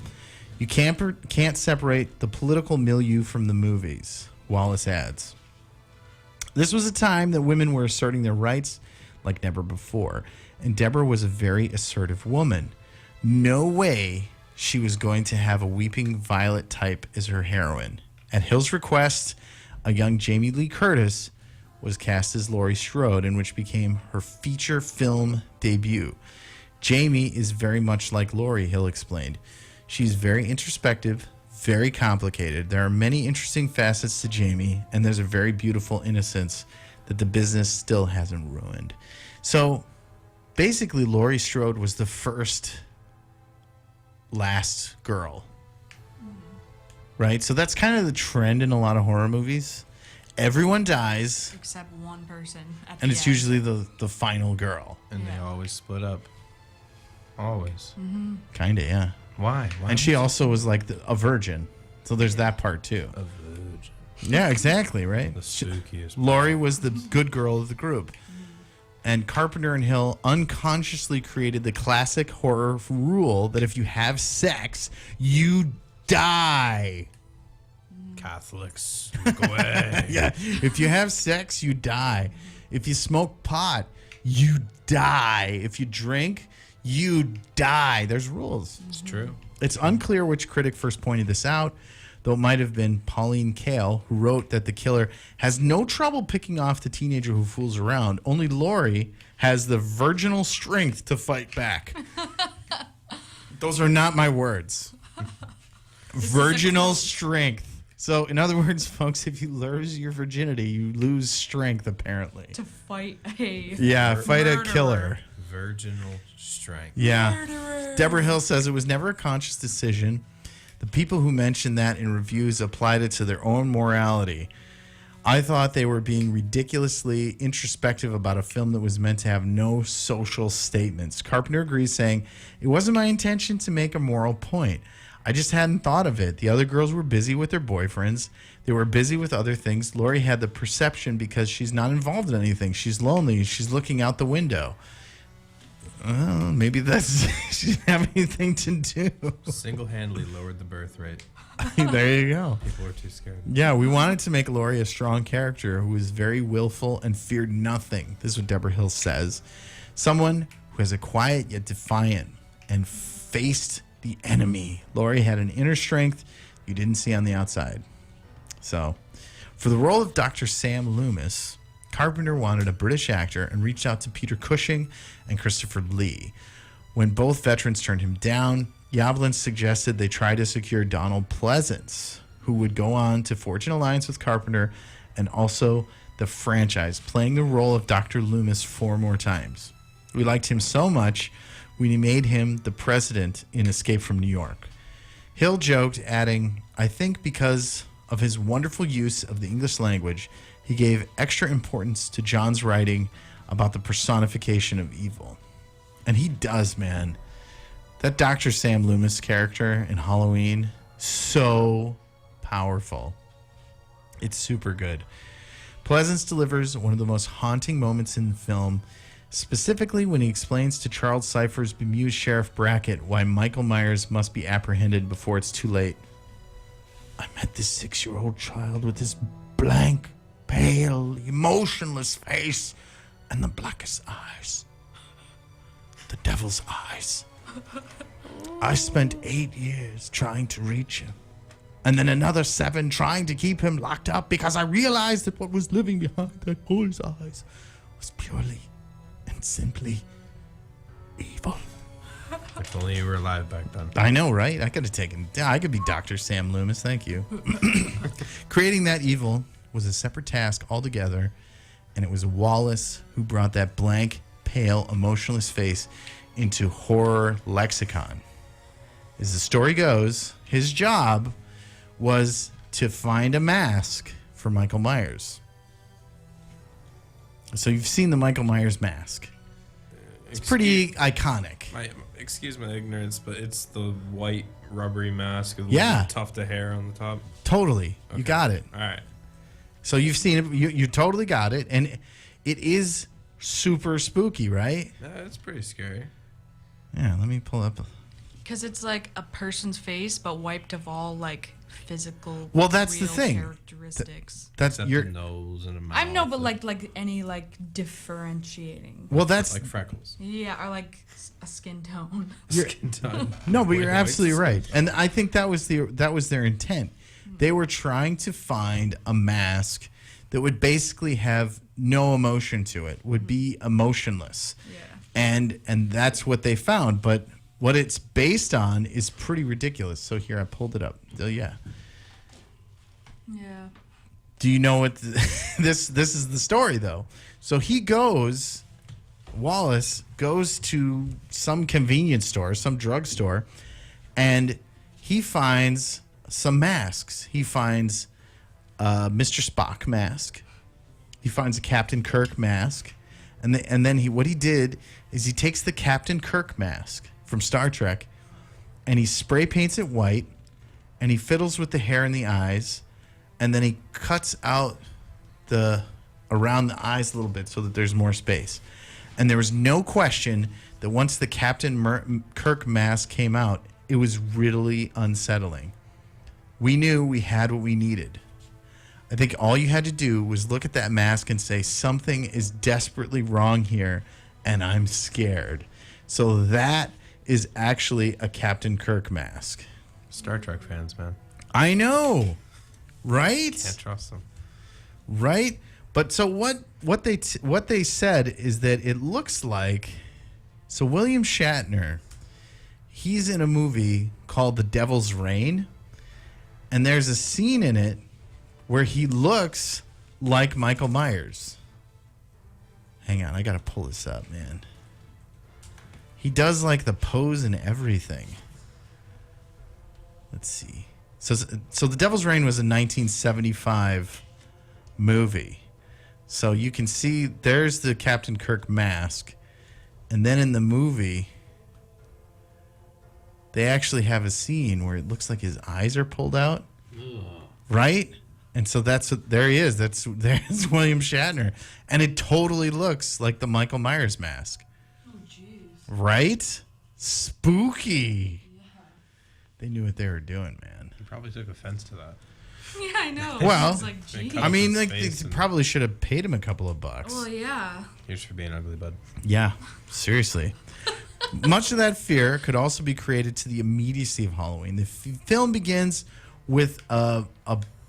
You can't separate the political milieu from the movies, Wallace adds. This was a time that women were asserting their rights like never before, and Deborah was a very assertive woman. No way she was going to have a Weeping Violet type as her heroine. At Hill's request, a young Jamie Lee Curtis was cast as Laurie Strode, in which became her feature film debut. Jamie is very much like Laurie, Hill explained. She's very introspective, very complicated. There are many interesting facets to Jamie, and there's a very beautiful innocence that the business still hasn't ruined. So basically, Laurie Strode was the first last girl. Right? So that's kind of the trend in a lot of horror movies. Everyone dies, Except one person at and the it's end. usually the final girl. And they Yeah. always split up. Always. Kind of, yeah. Why? And she also was like a virgin. So there's that part too. A virgin. Yeah, exactly, right? The spookiest. Laurie was the good girl of the group. And Carpenter and Hill unconsciously created the classic horror rule that if you have sex, you die. Catholics, look away. Yeah, if you have sex, you die. If you smoke pot, you die. If you drink, you die. There's rules. It's true. It's unclear which critic first pointed this out, though it might have been Pauline Kael, who wrote that the killer has no trouble picking off the teenager who fools around. Only Laurie has the virginal strength to fight back. Those are not my words. Virginal strength. So, in other words, folks, if you lose your virginity, you lose strength, apparently. To fight a Yeah, fight a murderer. killer. Virginal strength. Yeah. Murderer. Deborah Hill says it was never a conscious decision. The people who mentioned that in reviews applied it to their own morality. I thought they were being ridiculously introspective about a film that was meant to have no social statements. Carpenter agrees, saying, "It wasn't my intention to make a moral point. I just hadn't thought of it. The other girls were busy with their boyfriends. They were busy with other things. Laurie had the perception because she's not involved in anything. She's lonely. She's looking out the window." Well, maybe that's she didn't have anything to do. Single-handedly lowered the birth rate. There you go. People were too scared. Yeah, we wanted to make Laurie a strong character who was very willful and feared nothing. This is what Deborah Hill says. Someone who has a quiet yet defiant and faced the enemy. Laurie had an inner strength you didn't see on the outside. So, for the role of Dr. Sam Loomis, Carpenter wanted a British actor and reached out to Peter Cushing and Christopher Lee. When both veterans turned him down, Yablans suggested they try to secure Donald Pleasance, who would go on to forge an alliance with Carpenter and also the franchise, playing the role of Dr. Loomis 4 more times. We liked him so much, we made him the president in Escape from New York. Hill joked, adding, "I think because of his wonderful use of the English language, he gave extra importance to John's writing about the personification of evil." And he does, man. That Dr. Sam Loomis character in Halloween, so powerful. It's super good. Pleasance delivers one of the most haunting moments in the film, specifically when he explains to Charles Cypher's bemused Sheriff Brackett why Michael Myers must be apprehended before it's too late. "I met this 6-year-old child with this blank, pale, emotionless face and the blackest eyes. The devil's eyes. I spent 8 years trying to reach him, and then another 7 trying to keep him locked up because I realized that what was living behind that boy's eyes was purely and simply evil." If only you were alive back then. I know, right? I could have taken. Yeah, I could be Dr. Sam Loomis. Thank you. Creating that evil was a separate task altogether, and it was Wallace who brought that blank, pale, emotionless face into horror lexicon. As the story goes, his job was to find a mask for Michael Myers. So you've seen the Michael Myers mask. It's pretty iconic. Excuse my ignorance, but it's the white rubbery mask with a Yeah. little tuft of hair on the top. Totally. You got it. All right. So you've seen it. You totally got it. And it is super spooky, right? It's pretty scary. Yeah, let me pull up. Because it's like a person's face, but wiped of all like physical. Well, that's the real thing. Characteristics. That's Except your the nose and a mouth. I know, but like any like differentiating. well. That's like freckles. Yeah, or like a skin tone. Skin tone. no, but Wait, you're wait, absolutely wait. right, and I think that was their intent. They were trying to find a mask that would basically have no emotion to it, would be emotionless, Yeah. and that's what they found. But what it's based on is pretty ridiculous. So here I pulled it up. Oh yeah. Yeah. Do you know what this is the story though? So Wallace goes to some convenience store, some drugstore, and he finds some masks. He finds a Mr. Spock mask. He finds a Captain Kirk mask, and then what he did is he takes the Captain Kirk mask from Star Trek, and he spray paints it white, and he fiddles with the hair and the eyes, and then he cuts out around the eyes a little bit so that there's more space. And there was no question that once the Captain Kirk mask came out, it was really unsettling. We knew we had what we needed. I think all you had to do was look at that mask and say, something is desperately wrong here, and I'm scared. So that is actually a Captain Kirk mask. Star Trek fans, man. I know, right? Can't trust them. Right? But so what they said is that it looks like, so William Shatner, he's in a movie called The Devil's Reign, and there's a scene in it where he looks like Michael Myers. Hang on, I gotta pull this up, man. He does like the pose and everything. Let's see. So The Devil's Reign was a 1975 movie. So you can see there's the Captain Kirk mask. And then in the movie, they actually have a scene where it looks like his eyes are pulled out. Right? And so there he is. There's William Shatner. And it totally looks like the Michael Myers mask. Oh, jeez. Right? Spooky. Yeah. They knew what they were doing, man. He probably took offense to that. Yeah, I know. Well, It's like, geez. I mean, like, they Space and- probably should have paid him a couple of bucks. Well, yeah. Here's for being ugly, bud. Yeah, seriously. Much of that fear could also be created to the immediacy of Halloween. The film begins with a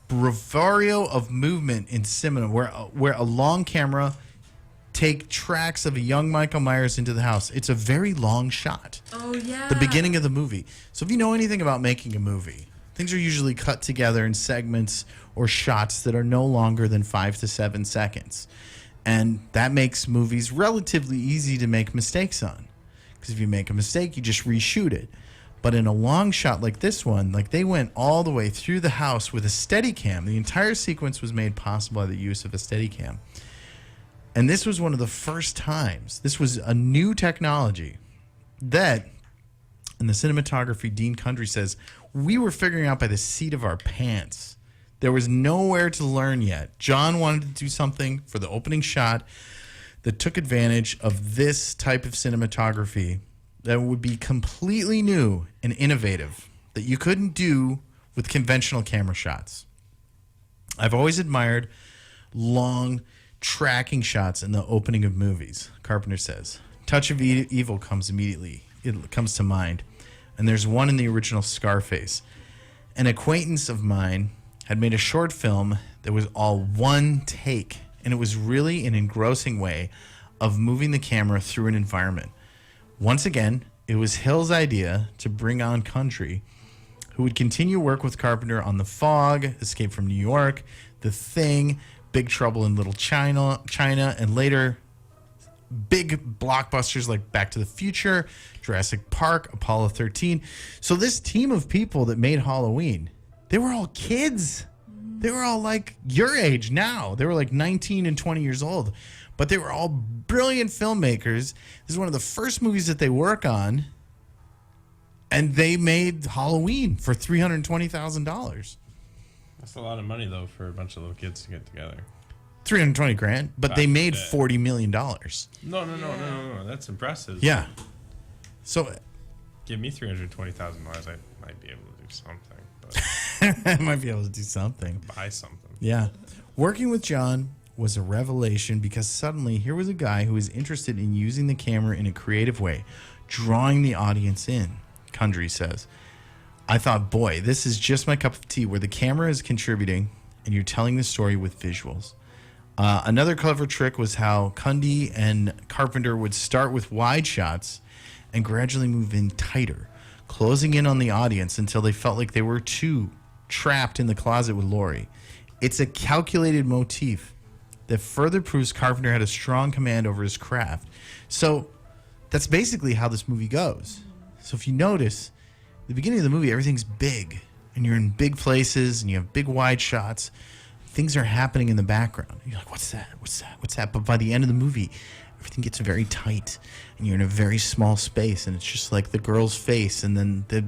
bravado of movement in cinema, where a long camera take tracks of a young Michael Myers into the house. It's a very long shot. Oh, yeah. The beginning of the movie. So if you know anything about making a movie, things are usually cut together in segments or shots that are no longer than 5 to 7 seconds. And that makes movies relatively easy to make mistakes on. Because if you make a mistake, you just reshoot it. But in a long shot like this one, like they went all the way through the house with a Steadicam. The entire sequence was made possible by the use of a Steadicam. And this was one of the first times. This was a new technology that, in the cinematography, Dean Kundry says, we were figuring out by the seat of our pants. There was nowhere to learn yet. John wanted to do something for the opening shot that took advantage of this type of cinematography that would be completely new and innovative that you couldn't do with conventional camera shots. I've always admired long tracking shots in the opening of movies, Carpenter says. Touch of Evil comes immediately. It comes to mind. And there's one in the original Scarface. An acquaintance of mine had made a short film that was all one take, and it was really an engrossing way of moving the camera through an environment. Once again, it was Hill's idea to bring on Kundry, who would continue work with Carpenter on The Fog, Escape from New York, The Thing, Big Trouble in Little China, and later big blockbusters like Back to the Future, Jurassic Park, Apollo 13. So this team of people that made Halloween, they were all kids. They were all like your age now. They were like 19 and 20 years old. But they were all brilliant filmmakers. This is one of the first movies that they work on. And they made Halloween for $320,000. That's a lot of money, though, for a bunch of little kids to get together. $320,000, but they made $40 million. No. That's impressive. Yeah. So Give me $320,000, I might be able to do something. But I might be able to do something. buy something. Yeah. Working with John was a revelation because suddenly here was a guy who was interested in using the camera in a creative way, drawing the audience in, Kundry says. I thought, boy, this is just my cup of tea, where the camera is contributing and you're telling the story with visuals. Another clever trick was how Cundy and Carpenter would start with wide shots and gradually move in tighter, closing in on the audience until they felt like they were too trapped in the closet with Laurie. It's a calculated motif that further proves Carpenter had a strong command over his craft. So that's basically how this movie goes. So if you notice, at the beginning of the movie, everything's big, and you're in big places, and you have big wide shots. Things are happening in the background. You're like, what's that? What's that? What's that? But by the end of the movie, everything gets very tight, and you're in a very small space, and it's just like the girl's face, and then the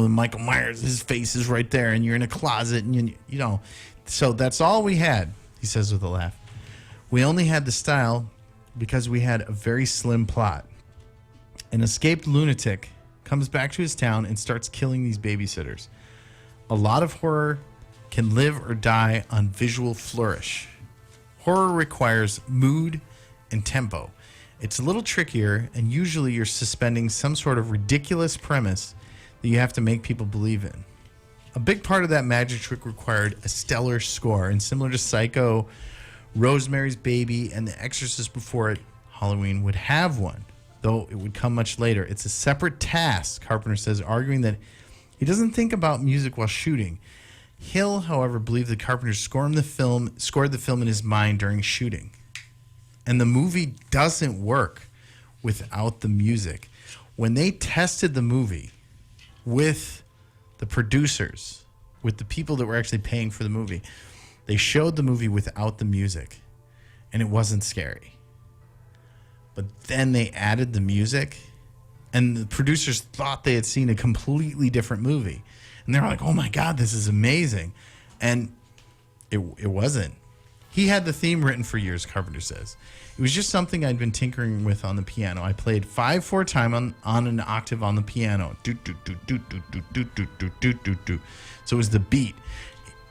Michael Myers, his face is right there, and you're in a closet, and so that's all we had, he says with a laugh. We only had the style because we had a very slim plot. An escaped lunatic comes back to his town and starts killing these babysitters. A lot of horror can live or die on visual flourish. Horror requires mood and tempo. It's a little trickier, and usually you're suspending some sort of ridiculous premise that you have to make people believe in. A big part of that magic trick required a stellar score, and similar to Psycho, Rosemary's Baby, and The Exorcist before it, Halloween would have one, though it would come much later. It's a separate task, Carpenter says, arguing that he doesn't think about music while shooting. Hill, however, believed that Carpenter scored the film in his mind during shooting. And the movie doesn't work without the music. When they tested the movie with the producers, with the people that were actually paying for the movie, they showed the movie without the music, and it wasn't scary. But then they added the music, and the producers thought they had seen a completely different movie. And they're like, oh my God, this is amazing. And it wasn't. He had the theme written for years, Carpenter says. It was just something I'd been tinkering with on the piano. I played 5/4 time on an octave on the piano. Do, do, do, do, do, do, do, do, do, do, do, do. So it was the beat.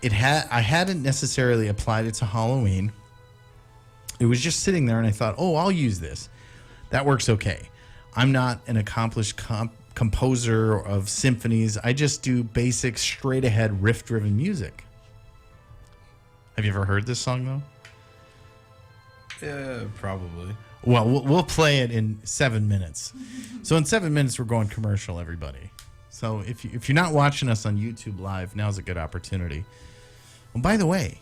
I hadn't necessarily applied it to Halloween. It was just sitting there, and I thought, oh, I'll use this. That works okay. I'm not an accomplished composer of symphonies. I just do basic, straight-ahead, riff-driven music. Have you ever heard this song, though? Yeah, probably. Well, we'll play it in 7 minutes. So in 7 minutes, we're going commercial, everybody. So if you're not watching us on YouTube Live, now's a good opportunity. Well, by the way,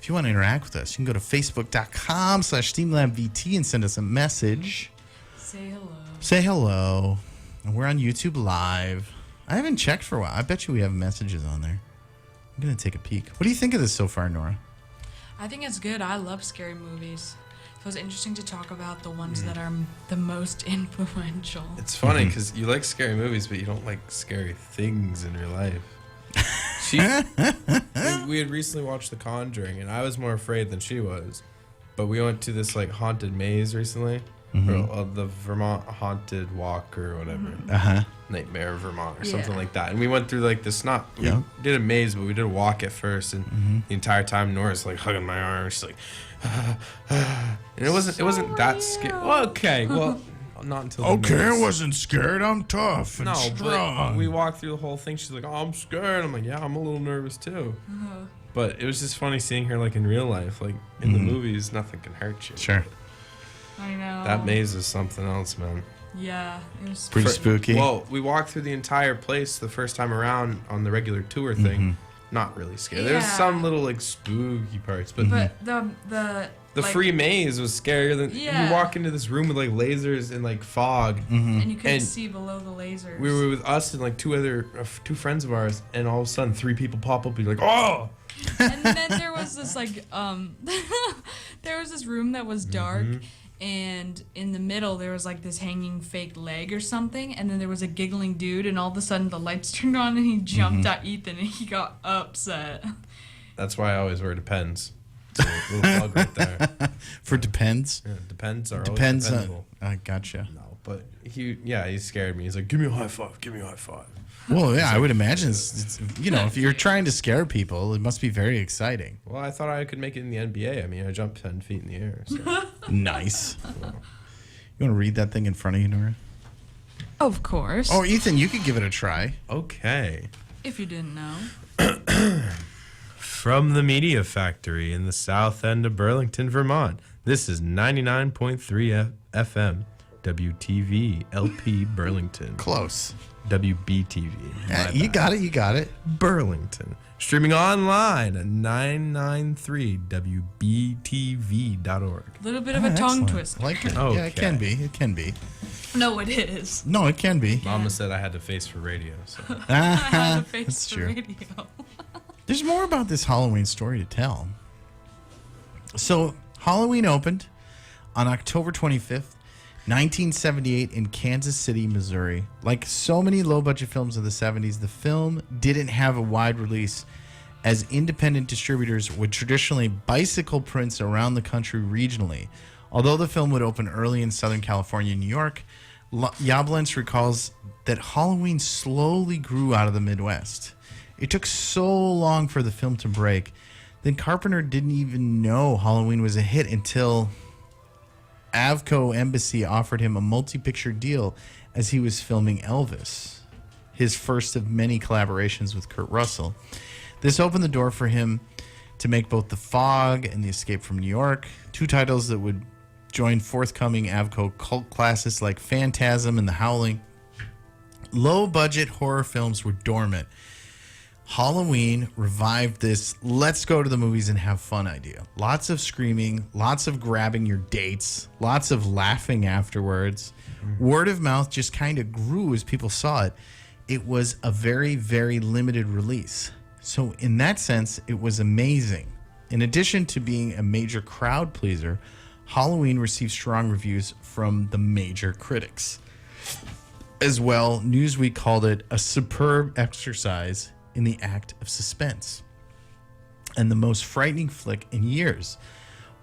if you want to interact with us, you can go to facebook.com/SteamLabVT and send us a message. Say hello. Say hello. And we're on YouTube Live. I haven't checked for a while. I bet you we have messages on there. I'm going to take a peek. What do you think of this so far, Nora? I think it's good. I love scary movies. So it's interesting to talk about the ones that are the most influential. It's funny because you like scary movies, but you don't like scary things in your life. We had recently watched The Conjuring, and I was more afraid than she was. But we went to this like haunted maze recently, or the Vermont Haunted Walk or whatever, Nightmare of Vermont or something like that. And we went through like this. We did a maze, but we did a walk at first, and the entire time Nora's like hugging my arm. She's like, and it wasn't that scary. Well, okay, well. Not until I wasn't scared. I'm tough and strong. But we walked through the whole thing. She's like, "Oh, I'm scared." I'm like, "Yeah, I'm a little nervous too." But it was just funny seeing her like in real life. Like in the movies, nothing can hurt you. Sure. I know. That maze is something else, man. Yeah, it was Pretty spooky. Well, we walked through the entire place the first time around on the regular tour thing. Not really scary. There's some little like spooky parts, but the free maze was scarier than you walk into this room with like lasers and like fog, and you couldn't see below the lasers. We were with us and like two friends of ours, and all of a sudden 3 people pop up. And you're like, oh! And then there was this like there was this room that was dark, and in the middle there was like this hanging fake leg or something, and then there was a giggling dude, and all of a sudden the lights turned on, and he jumped at Ethan, and he got upset. That's why I always wear Depends. So a little plug right there. For Depends? Yeah, Depends are Depends always dependable. I gotcha. No. But he scared me. He's like, give me a high five. Give me a high five. Well, yeah, I would imagine, it's, if you're trying to scare people, it must be very exciting. Well, I thought I could make it in the NBA. I mean, I jumped 10 feet in the air. So. Nice. You want to read that thing in front of you, Nora? Of course. Oh, Ethan, you could give it a try. Okay. If you didn't know. From the Media Factory in the south end of Burlington, Vermont, this is 99.3 FM, WTV LP Burlington. Close. WBTV. Yeah, you got it. Burlington. Streaming online at 993wbtv.org. A little bit of a tongue Excellent. twist. I like it. Okay. Yeah, it can be. It can be. No, it is. No, it can be. Mama said I had to face for radio, so. I had a face That's for true. radio. There's more about this Halloween story to tell. So, Halloween opened on October 25th, 1978 in Kansas City, Missouri. Like so many low-budget films of the 70s, the film didn't have a wide release as independent distributors would traditionally bicycle prints around the country regionally. Although the film would open early in Southern California and New York, Yablans recalls that Halloween slowly grew out of the Midwest. It took so long for the film to break, then Carpenter didn't even know Halloween was a hit until Avco Embassy offered him a multi-picture deal as he was filming Elvis, his first of many collaborations with Kurt Russell. This opened the door for him to make both The Fog and The Escape from New York, two titles that would join forthcoming Avco cult classics like Phantasm and The Howling. Low-budget horror films were dormant. Halloween revived this let's go to the movies and have fun idea. Lots of screaming, lots of grabbing your dates, lots of laughing afterwards. Word of mouth just kind of grew as people saw it. It was a very, very limited release. So in that sense, it was amazing. In addition to being a major crowd pleaser, Halloween received strong reviews from the major critics. As well, Newsweek called it a superb exercise in the act of suspense and the most frightening flick in years,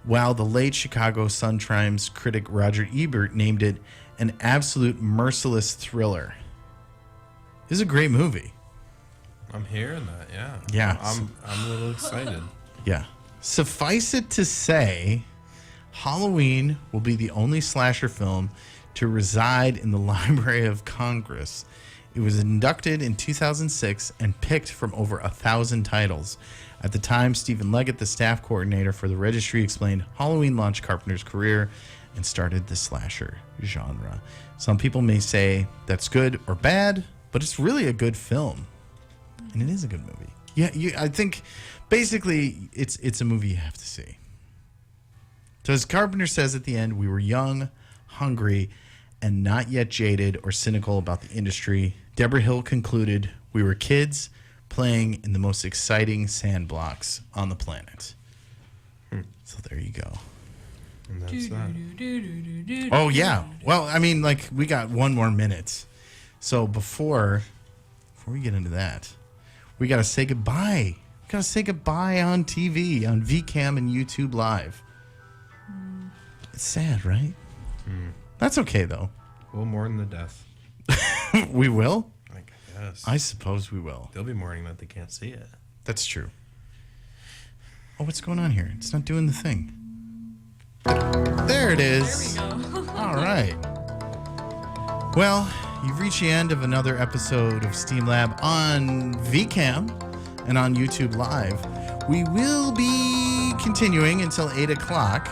while the late Chicago Sun-Times critic Roger Ebert named it an absolute merciless thriller. This is a great movie. I'm hearing that, yeah. Yeah. I'm a little excited. Yeah. Suffice it to say, Halloween will be the only slasher film to reside in the Library of Congress. It was inducted in 2006 and picked from over 1,000 titles. At the time, Stephen Leggett, the staff coordinator for the registry, explained Halloween launched Carpenter's career and started the slasher genre. Some people may say that's good or bad, but it's really a good film. And it is a good movie. Yeah, I think basically it's a movie you have to see. So as Carpenter says at the end, we were young, hungry, and not yet jaded or cynical about the industry. Deborah Hill concluded, we were kids playing in the most exciting sand blocks on the planet. So there you go. And that's that. Oh, yeah. Well, I mean, like, we got one more minute. So before we get into that, we got to say goodbye. We got to say goodbye on TV, on VCAM and YouTube Live. It's sad, right? That's okay, though. We'll mourn the death. We will? I guess. I suppose we will. They'll be mourning that they can't see it. That's true. Oh, what's going on here? It's not doing the thing. There it is. There we go. All right. Well, you've reached the end of another episode of Steam Lab on VCAM and on YouTube Live. We will be continuing until 8 o'clock,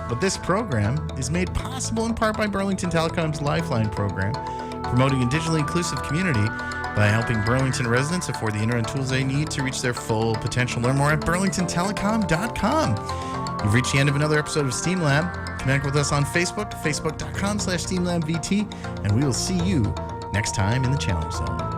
but this program is made possible in part by Burlington Telecom's Lifeline program, promoting a digitally inclusive community by helping Burlington residents afford the internet tools they need to reach their full potential. Learn more at burlingtontelecom.com. You've reached the end of another episode of Steam Lab. Connect with us on Facebook, facebook.com/SteamLabVT, and we will see you next time in the Challenge Zone.